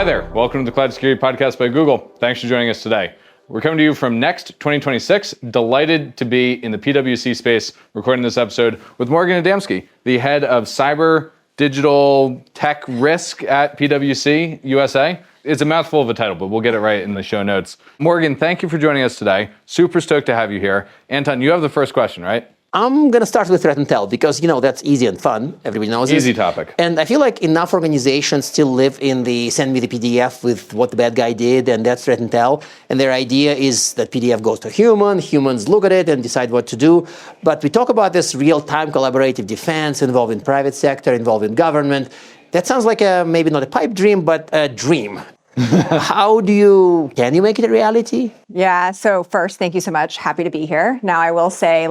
Hi there. Welcome to the Cloud Security Podcast by Google. Thanks for joining us today. We're coming to you from Next 2026. Delighted to be in the PwC space recording this episode with Morgan Adamski, the head of cyber digital tech risk at PwC USA. It's a mouthful of a title, but we'll get it right in the show notes. Morgan, thank you for joining us today. Super stoked to have you here. Anton, you have the first question, right? I'm going to start with threat intel because, that's easy and fun. Everybody knows it. Easy topic. And I feel like enough organizations still live in the send me the PDF with what the bad guy did, and that's threat intel. And their idea is that PDF goes to humans look at it and decide what to do. But we talk about this real-time collaborative defense involving private sector, involving government. That sounds like maybe not a pipe dream, but a dream. Can you make it a reality? Yeah, so first, thank you so much. Happy to be here. Now, I will say,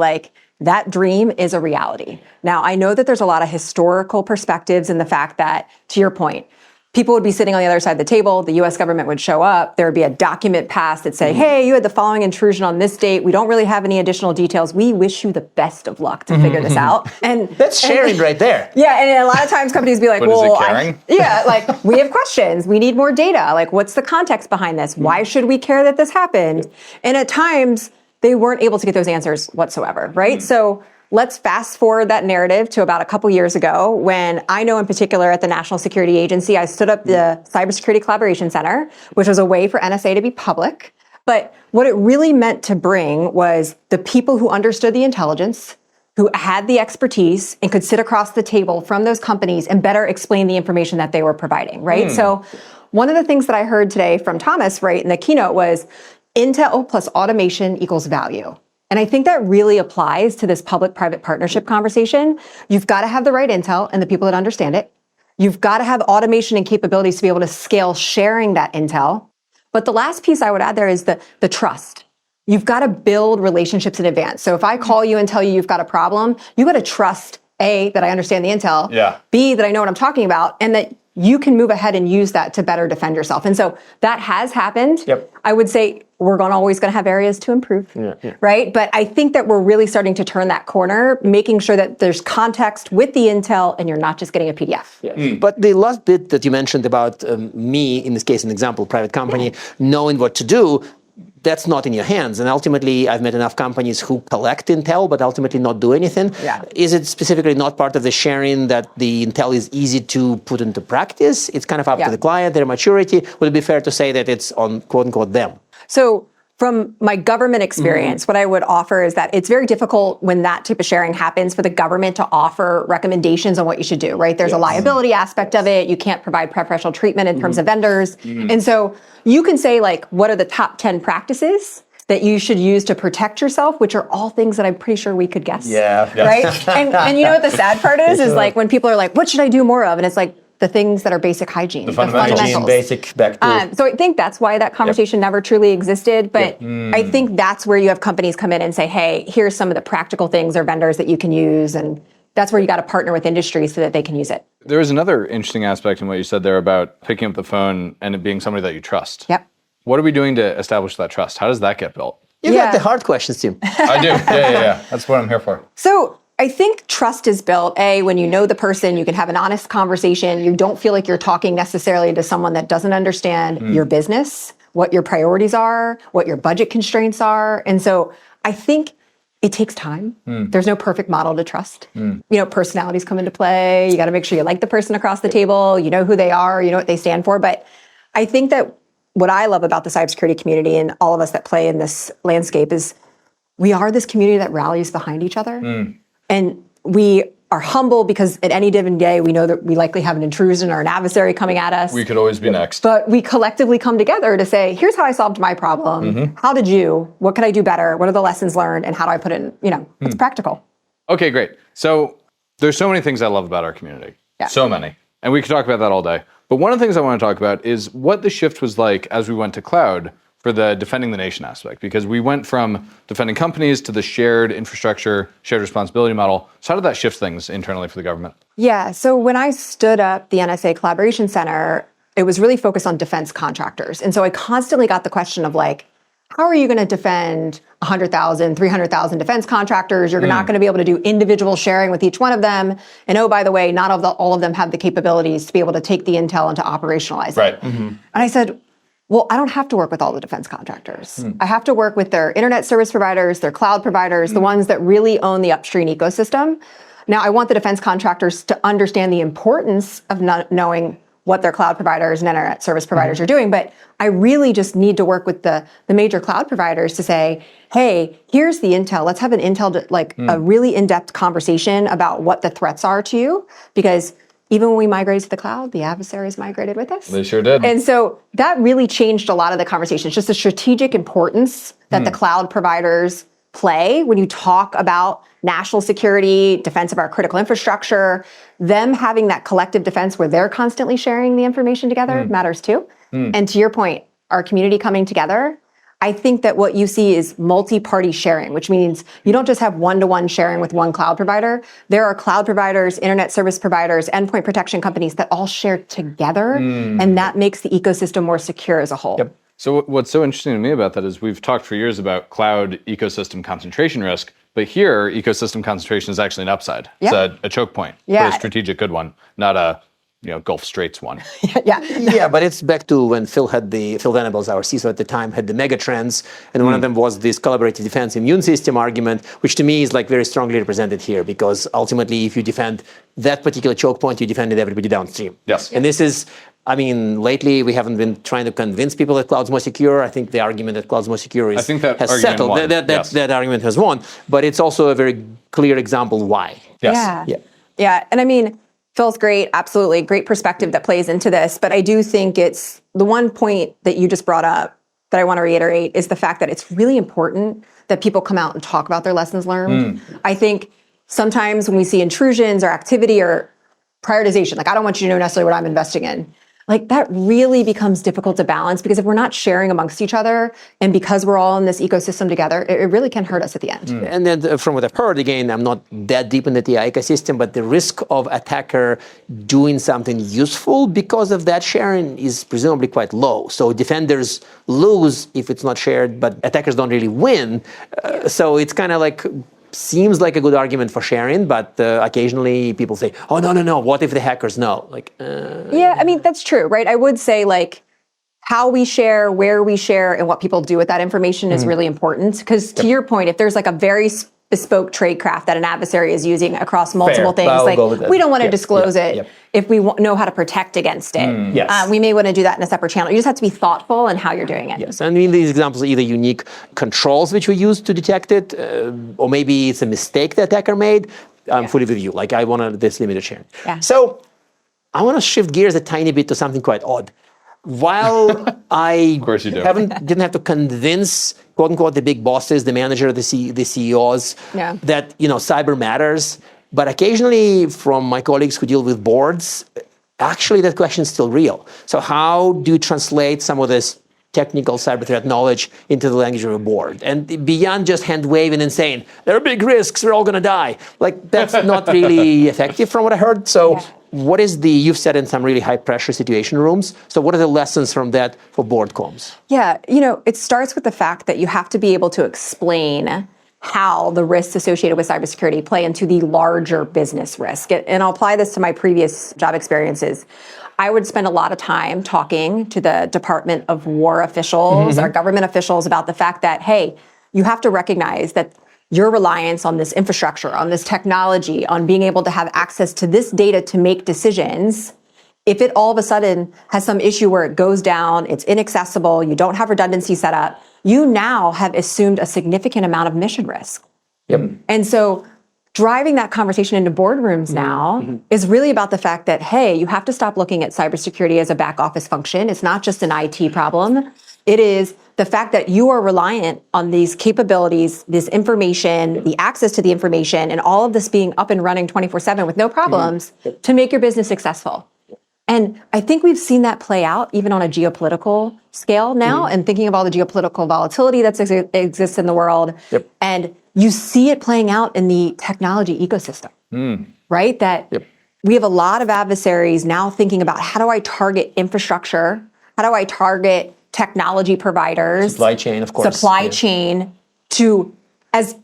that dream is a reality. Now, I know that there's a lot of historical perspectives in the fact that, to your point, people would be sitting on the other side of the table, the US government would show up, there would be a document passed that say, hey, you had the following intrusion on this date, we don't really have any additional details, we wish you the best of luck to figure this out. And that's sharing right there. Yeah, and a lot of times companies be like, but well, is it caring? We have questions, we need more data, what's the context behind this? Why should we care that this happened? And at times, they weren't able to get those answers whatsoever, right? So let's fast forward that narrative to about a couple years ago when I know in particular at the National Security Agency, I stood up the Cybersecurity Collaboration Center, which was a way for NSA to be public. But what it really meant to bring was the people who understood the intelligence, who had the expertise and could sit across the table from those companies and better explain the information that they were providing, right? So one of the things that I heard today from Thomas, right, in the keynote was, Intel plus automation equals value. And I think that really applies to this public-private partnership conversation. You've got to have the right intel and the people that understand it. You've got to have automation and capabilities to be able to scale sharing that intel. But the last piece I would add there is the trust. You've got to build relationships in advance. So if I call you and tell you you've got a problem, you got to trust, A, that I understand the intel, B, that I know what I'm talking about, and that you can move ahead and use that to better defend yourself. And so that has happened. Yep. I would say we're always going to have areas to improve, right? But I think that we're really starting to turn that corner, making sure that there's context with the intel and you're not just getting a PDF. But the last bit that you mentioned about me, in this case, an example, private company, knowing what to do, that's not in your hands. And ultimately, I've met enough companies who collect intel, but ultimately not do anything. Yeah. Is it specifically not part of the sharing that the intel is easy to put into practice? It's kind of up to the client, their maturity. Would it be fair to say that it's on, quote unquote, them? So from my government experience, what I would offer is that it's very difficult when that type of sharing happens for the government to offer recommendations on what you should do, right? There's a liability aspect of it. You can't provide preferential treatment in terms of vendors. And so you can say, what are the top 10 practices that you should use to protect yourself, which are all things that I'm pretty sure we could guess. Right? And you know what the sad part is when people are like, what should I do more of? And it's the things that are basic hygiene. The fundamentals. Basic back to... So I think that's why that conversation never truly existed. But I think that's where you have companies come in and say, hey, here's some of the practical things or vendors that you can use. And that's where you got to partner with industry so that they can use it. There is another interesting aspect in what you said there about picking up the phone and it being somebody that you trust. Yep. What are we doing to establish that trust? How does that get built? You got the hard questions, Tim. I do. Yeah. That's what I'm here for. So I think trust is built, when you know the person, you can have an honest conversation. You don't feel like you're talking necessarily to someone that doesn't understand your business, what your priorities are, what your budget constraints are. And so I think it takes time. There's no perfect model to trust. Personalities come into play. You got to make sure you like the person across the table. You know who they are. You know what they stand for. But I think that what I love about the cybersecurity community and all of us that play in this landscape is we are this community that rallies behind each other. And we are humble because at any given day, we know that we likely have an intrusion or an adversary coming at us. We could always be next. But we collectively come together to say, here's how I solved my problem. How did you? What could I do better? What are the lessons learned? And how do I put it in, it's practical. Okay, great. So there's so many things I love about our community. So many. And we could talk about that all day. But one of the things I want to talk about is what the shift was like as we went to cloud for the defending the nation aspect, because we went from defending companies to the shared infrastructure, shared responsibility model. So how did that shift things internally for the government? Yeah, so when I stood up the NSA Collaboration Center, it was really focused on defense contractors. And so I constantly got the question of how are you going to defend 100,000, 300,000 defense contractors? You're not going to be able to do individual sharing with each one of them. And oh, by the way, not all of them have the capabilities to be able to take the intel and to operationalize it. And I said, well, I don't have to work with all the defense contractors. I have to work with their internet service providers, their cloud providers, the ones that really own the upstream ecosystem. Now, I want the defense contractors to understand the importance of not knowing what their cloud providers and internet service providers are doing, but I really just need to work with the major cloud providers to say, hey, here's the intel. Let's have an a really in-depth conversation about what the threats are to you, because even when we migrated to the cloud, the adversaries migrated with us. They sure did. And so that really changed a lot of the conversations, just the strategic importance that the cloud providers play when you talk about national security, defense of our critical infrastructure. Them having that collective defense where they're constantly sharing the information together matters too. And to your point, our community coming together, I think that what you see is multi-party sharing, which means you don't just have one-to-one sharing with one cloud provider. There are cloud providers, internet service providers, endpoint protection companies that all share together, and that makes the ecosystem more secure as a whole. Yep. So what's so interesting to me about that is we've talked for years about cloud ecosystem concentration risk, but here ecosystem concentration is actually an upside. It's a choke point, but a strategic good one, not a Gulf Straits one. Yeah, but it's back to when Phil Venables, our CISO at the time, had the mega trends, and one of them was this collaborative defense immune system argument, which to me is like very strongly represented here, because ultimately, if you defend that particular choke point, you defended everybody downstream. Yes. And this is, I mean, lately we haven't been trying to convince people that cloud's more secure. I think the argument that cloud's more secure has settled. Won. That argument has won, but it's also a very clear example why. Yeah. And I mean, Phil's great, absolutely great perspective that plays into this. But I do think it's the one point that you just brought up that I want to reiterate is the fact that it's really important that people come out and talk about their lessons learned. I think sometimes when we see intrusions or activity or prioritization, like I don't want you to know necessarily what I'm investing in, like that really becomes difficult to balance, because if we're not sharing amongst each other and because we're all in this ecosystem together, it really can hurt us at the end. And then from what I've heard, again, I'm not that deep in the TI ecosystem, but the risk of attacker doing something useful because of that sharing is presumably quite low. So defenders lose if it's not shared, but attackers don't really win. So it's kind of like, seems like a good argument for sharing, but occasionally people say, oh, no, what if the hackers know? Yeah, I mean, that's true, right? I would say like how we share, where we share, and what people do with that information is really important. Because to your point, if there's like a very bespoke tradecraft that an adversary is using across multiple things, like we don't want to disclose it if we know how to protect against it. We may want to do that in a separate channel. You just have to be thoughtful in how you're doing it. Yes, and in these examples, either unique controls which we use to detect it, or maybe it's a mistake the attacker made. I'm fully with you. Like I want this limited sharing. So I want to shift gears a tiny bit to something quite odd. While I didn't have to convince, quote unquote, the big bosses, the manager, the CEOs, that cyber matters, but occasionally from my colleagues who deal with boards, actually that question is still real. So how do you translate some of this technical cyber threat knowledge into the language of a board? And beyond just hand waving and saying, there are big risks, we're all going to die. Like that's not really effective from what I heard. So what is you've said in some really high pressure situation rooms. So what are the lessons from that for board comms? Yeah, it starts with the fact that you have to be able to explain how the risks associated with cybersecurity play into the larger business risk. And I'll apply this to my previous job experiences. I would spend a lot of time talking to the Department of War officials, our government officials, about the fact that, hey, you have to recognize that your reliance on this infrastructure, on this technology, on being able to have access to this data to make decisions, if it all of a sudden has some issue where it goes down, it's inaccessible, you don't have redundancy set up, you now have assumed a significant amount of mission risk. And so driving that conversation into boardrooms now is really about the fact that, hey, you have to stop looking at cybersecurity as a back office function. It's not just an IT problem. It is the fact that you are reliant on these capabilities, this information, the access to the information, and all of this being up and running 24/7 with no problems to make your business successful. And I think we've seen that play out even on a geopolitical scale now, and thinking of all the geopolitical volatility that exists in the world. And you see it playing out in the technology ecosystem, right? That we have a lot of adversaries now thinking about, how do I target infrastructure? How do I target technology providers, Supply chain, of course. supply chain to as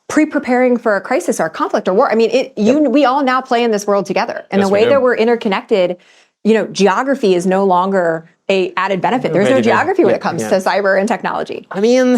pre-preparing for a crisis or a conflict or war. I mean, we all now play in this world together. And Yes, the way we do. that we're interconnected, geography is no longer a added benefit. There's no Right, geography when yeah, it comes yeah. to cyber and technology. I mean,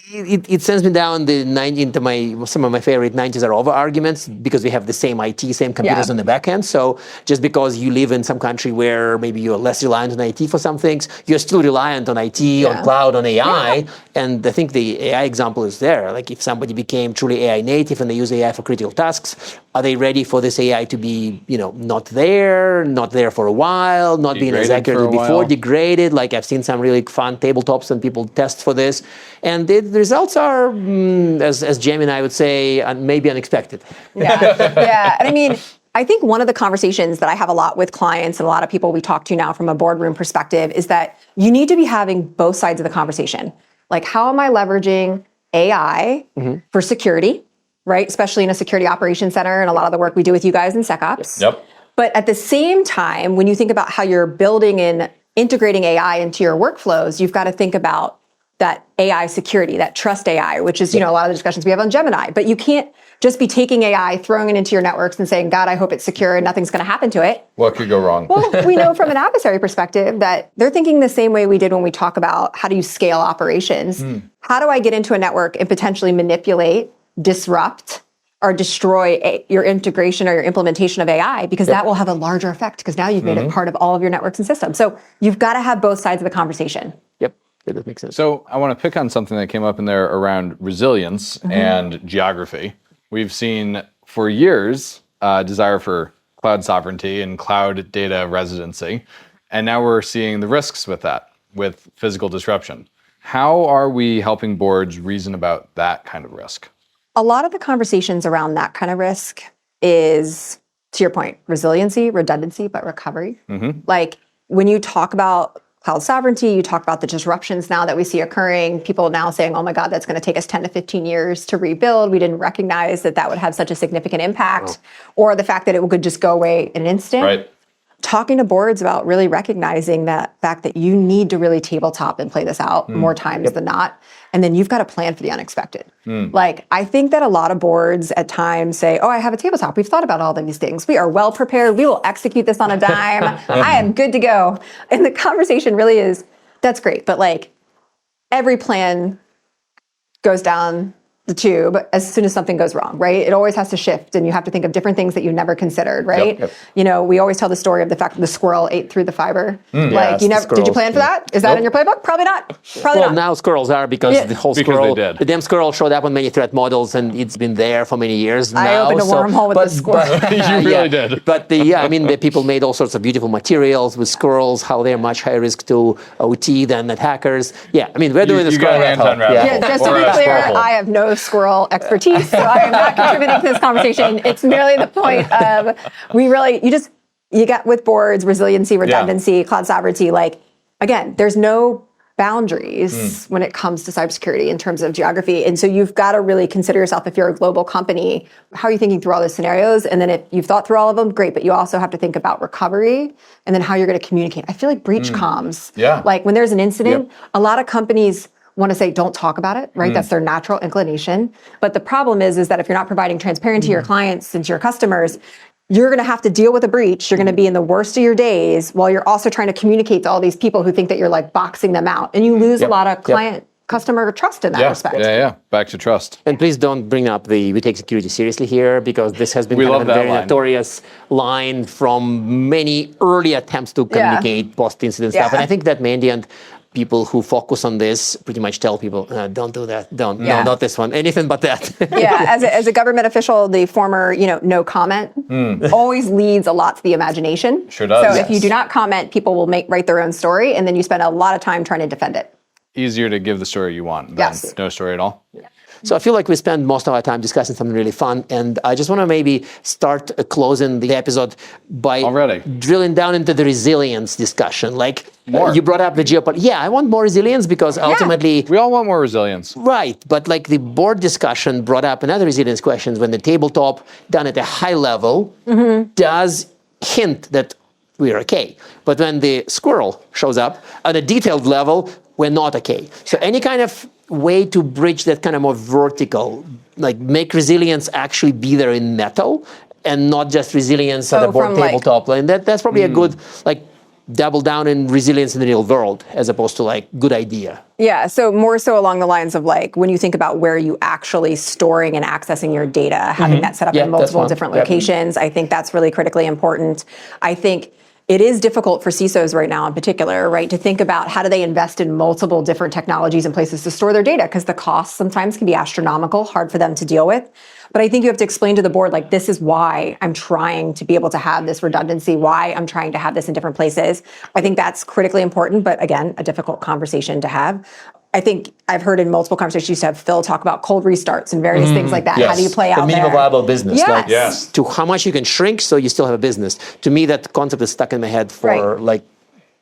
it sends me down into some of my favorite 90s are over arguments because we have the same IT, same computers Yeah. on the back end. So just because you live in some country where maybe you're less reliant on IT for some things, you're still reliant on IT, on cloud, on AI. And I think the AI example is there. Like if somebody became truly AI native and they use AI for critical tasks, are they ready for this AI to be, not there for a while, not being as Degraded accurate for as a before, while. degraded? Like I've seen some really fun tabletops and people test for this. And the results are, as Jamie and I would say, maybe unexpected. Yeah. And I mean, I think one of the conversations that I have a lot with clients and a lot of people we talk to now from a boardroom perspective is that you need to be having both sides of the conversation. Like, how am I leveraging AI for security, right? Especially in a security operations center and a lot of the work we do with you guys in SecOps. Yep. But at the same time, when you think about how you're building and integrating AI into your workflows, you've got to think about that AI security, that trust AI, which is, a lot of the discussions we have on Gemini. But you can't just be taking AI, throwing it into your networks and saying, God, I hope it's secure and nothing's going to happen to it. What could go wrong? Well, we know from an adversary perspective that they're thinking the same way we did when we talk about how do you scale operations. How do I get into a network and potentially manipulate, disrupt, or destroy your integration or your implementation of AI, because that will have a larger effect because now you've made it part of all of your networks and systems. So you've got to have both sides of the conversation. Yep, that makes sense. So I want to pick on something that came up in there around resilience and geography. We've seen for years desire for cloud sovereignty and cloud data residency, and now we're seeing the risks with that, with physical disruption. How are we helping boards reason about that kind of risk? A lot of the conversations around that kind of risk is, to your point, resiliency, redundancy, but recovery. Like when you talk about cloud sovereignty, you talk about the disruptions now that we see occurring, people now saying, oh my God, that's going to take us 10 to 15 years to rebuild. We didn't recognize that that would have such a significant impact, or the fact that it could just go away in an instant. Right. Talking to boards about really recognizing that fact that you need to really tabletop and play this out more times than not. And then you've got to plan for the unexpected. Like, I think that a lot of boards at times say, oh, I have a tabletop. We've thought about all of these things. We are well prepared. We will execute this on a dime. I am good to go. And the conversation really is, that's great. But like, every plan goes down the tube as soon as something goes wrong, right? It always has to shift, and you have to think of different things that you never considered, right? Yep. We always tell the story of the fact that the squirrel ate through the fiber. Yes, Did you plan for that? Is that in your playbook? Probably not. Probably Well, not. now squirrels are because the whole Because squirrel, they did. the damn squirrel showed up on many threat models, and it's been there for many years now. I opened a wormhole with the squirrel. You really did. But the people made all sorts of beautiful materials with squirrels, how they're much higher risk to OT than attackers. Yeah, I mean, we're doing the You got squirrel. hands on rabbit Yeah, hole. just to Or be a clear, squirrel hole. I have no squirrel expertise, so I am not contributing to this conversation. It's merely the point of you get with boards, resiliency, redundancy, cloud sovereignty. Like, again, there's no boundaries when it comes to cybersecurity in terms of geography. And so you've got to really consider yourself, if you're a global company, how are you thinking through all those scenarios? And then if you've thought through all of them, great, but you also have to think about recovery and then how you're going to communicate. I feel like breach comms. Yeah. Like when there's an incident, a lot of companies want to say, don't talk about it, right? That's their natural inclination. But the problem is that if you're not providing transparency to your clients and to your customers, you're going to have to deal with a breach. You're going to be in the worst of your days while you're also trying to communicate to all these people who think that you're like boxing them out. And you lose a lot of customer trust in that respect. Yeah. Back to trust. And please don't bring up we take security seriously here, because this has been We kind love of a that very line. notorious line from many early attempts to communicate post-incident stuff. And I think that in the end, people who focus on this pretty much tell people, don't do that. Don't. No, not this one. Anything but that. As a government official, the former, no comment always leads a lot to the imagination. Sure does. So if you do not comment, people will write their own story, and then you spend a lot of time trying to defend it. Easier to give the story you want than no story at all. So I feel like we spend most of our time discussing something really fun, and I just want to maybe start closing the episode by drilling down into the resilience discussion. Like you brought up the geopolitics. Yeah, I want more resilience because ultimately... We all want more resilience. Right, but like the board discussion brought up another resilience questions when the tabletop done at a high level does hint that we're okay. But when the squirrel shows up on a detailed level, we're not okay. So any kind of way to bridge that kind of more vertical, like make resilience actually be there in metal and not just resilience at a board tabletop. And that's probably a good, like, double down in resilience in the real world as opposed to like good idea. Yeah, so more so along the lines of like when you think about where you actually storing and accessing your data, having that set up in multiple different locations, I think that's really critically important. I think it is difficult for CISOs right now in particular, right, to think about how do they invest in multiple different technologies and places to store their data, because the costs sometimes can be astronomical, hard for them to deal with. But I think you have to explain to the board, like, this is why I'm trying to be able to have this redundancy, why I'm trying to have this in different places. I think that's critically important, but again, a difficult conversation to have. I think I've heard in multiple conversations, you used to have Phil talk about cold restarts and various things like that. Yes. How do you play out there? The minimum viable business. Yes. Like, yes. To how much you can shrink so you still have a business. To me, that concept is stuck in my head for like,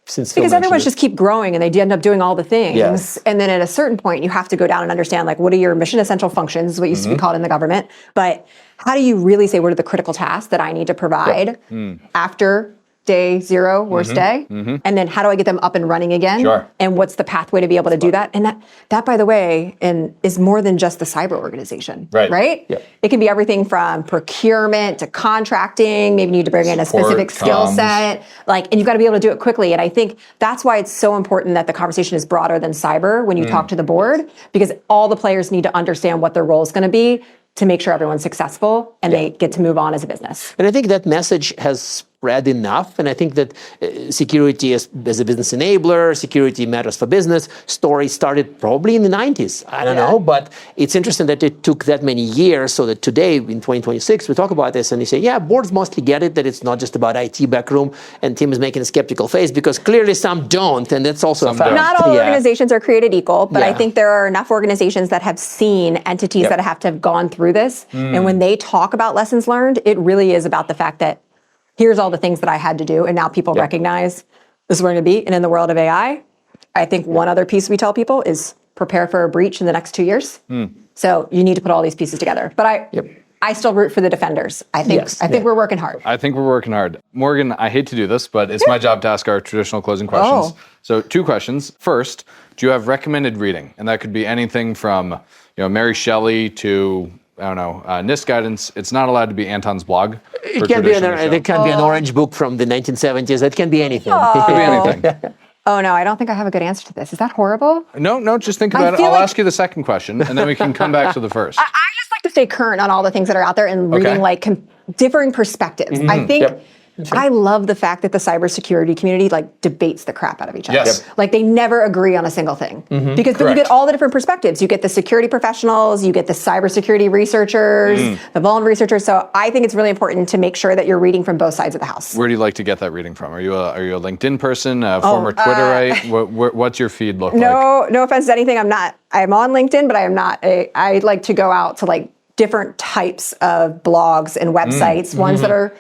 since Phil because everyone's just keep growing and they end up doing all the things. Yes. And then at a certain point, you have to go down and understand, like, what are your mission essential functions, is what used to be called in the government. But how do you really say, what are the critical tasks that I need to provide after day zero, worst day? And then how do I get them up and running again? Sure. And what's the pathway to be able to do that? And that, by the way, is more than just the cyber organization, right? Yep. It can be everything from procurement to contracting. Maybe you need to bring in a specific skill set, and you've got to be able to do it quickly. And I think that's why it's so important that the conversation is broader than cyber when you talk to the board, because all the players need to understand what their role is going to be to make sure everyone's successful and they get to move on as a business. And I think that message has spread enough. And I think that security as a business enabler, security matters for business, story started probably in the 90s. I don't know, but it's interesting that it took that many years so that today in 2026, we talk about this and you say, yeah, boards mostly get it, that it's not just about IT backroom, and Tim is making a skeptical face because clearly some don't, and that's also a fact. Not all organizations are created equal, but I think there are enough organizations that have seen entities that have to have gone through this. And when they talk about lessons learned, it really is about the fact that here's all the things that I had to do, and now people recognize this is where we're going to be. And in the world of AI, I think one other piece we tell people is prepare for a breach in the next 2 years. So you need to put all these pieces together. But I still root for the defenders. I think we're working hard. I think we're working hard. Morgan, I hate to do this, but it's my job to ask our traditional closing questions. So 2 questions. First, do you have recommended reading? And that could be anything from Mary Shelley to, I don't know, NIST guidance. It's not allowed to be Anton's blog. It can be an orange book from the 1970s. It can be anything. It could be anything. Oh, no, I don't think I have a good answer to this. Is that horrible? No, just think about it. I'll ask you the second question, and then we can come back to the first. I just like to stay current on all the things that are out there and reading differing perspectives. I think I love the fact that the cybersecurity community debates the crap out of each other. Yes. They never agree on a single thing. Because you get all the different perspectives. You get the security professionals, you get the cybersecurity researchers, the vulnerability researchers. So I think it's really important to make sure that you're reading from both sides of the house. Where do you like to get that reading from? Are you a LinkedIn person, a former Twitterite? What's your feed look like? No offense to anything. I'm on LinkedIn, but I am not. I like to go out to different types of blogs and websites, ones that are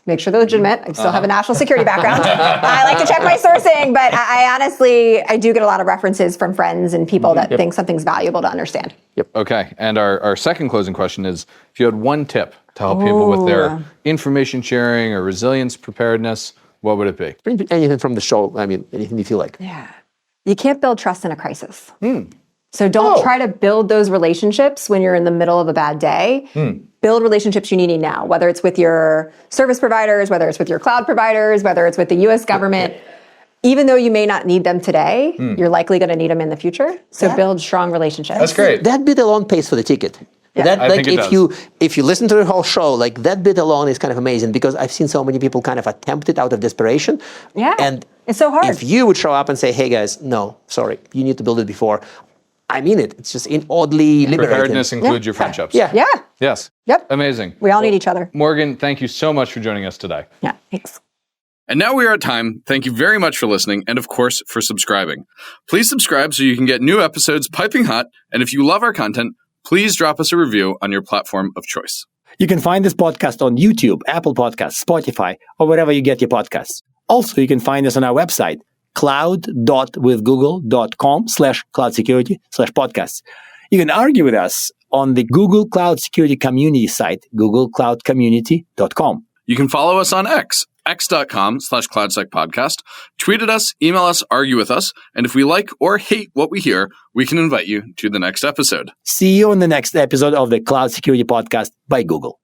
make sure they're legitimate. I still have a national security background. I like to check my sourcing, but I honestly do get a lot of references from friends and people that think something's valuable to understand. Okay, and our second closing question is, if you had one tip to help people with their information sharing or resilience preparedness, what would it be? Anything from the show. I mean, anything you feel like. Yeah. You can't build trust in a crisis. So don't try to build those relationships when you're in the middle of a bad day. Build relationships you need now, whether it's with your service providers, whether it's with your cloud providers, whether it's with the US government. Even though you may not need them today, you're likely going to need them in the future. So build strong relationships. That's great. That bit alone pays for the ticket. I think it does. If you listen to the whole show, that bit alone is kind of amazing, because I've seen so many people kind of attempt it out of desperation. Yeah, and it's so hard. If you would show up and say, hey guys, no, sorry, you need to build it before. I mean it. It's just oddly liberating. Preparedness includes your friendships. Yeah. Yes. Yep. Amazing. We all need each other. Morgan, thank you so much for joining us today. Yeah, thanks. And now we are at time. Thank you very much for listening, and of course, for subscribing. Please subscribe so you can get new episodes piping hot, and if you love our content, please drop us a review on your platform of choice. You can find this podcast on YouTube, Apple Podcasts, Spotify, or wherever you get your podcasts. Also, you can find us on our website, cloud.withgoogle.com/cloudsecurity/podcasts. You can argue with us on the Google Cloud Security Community site, googlecloudcommunity.com. You can follow us on X x.com/CloudSecPodcast, tweet at us, email us, argue with us, and if we like or hate what we hear, we can invite you to the next episode. See you on the next episode of the Cloud Security Podcast by Google.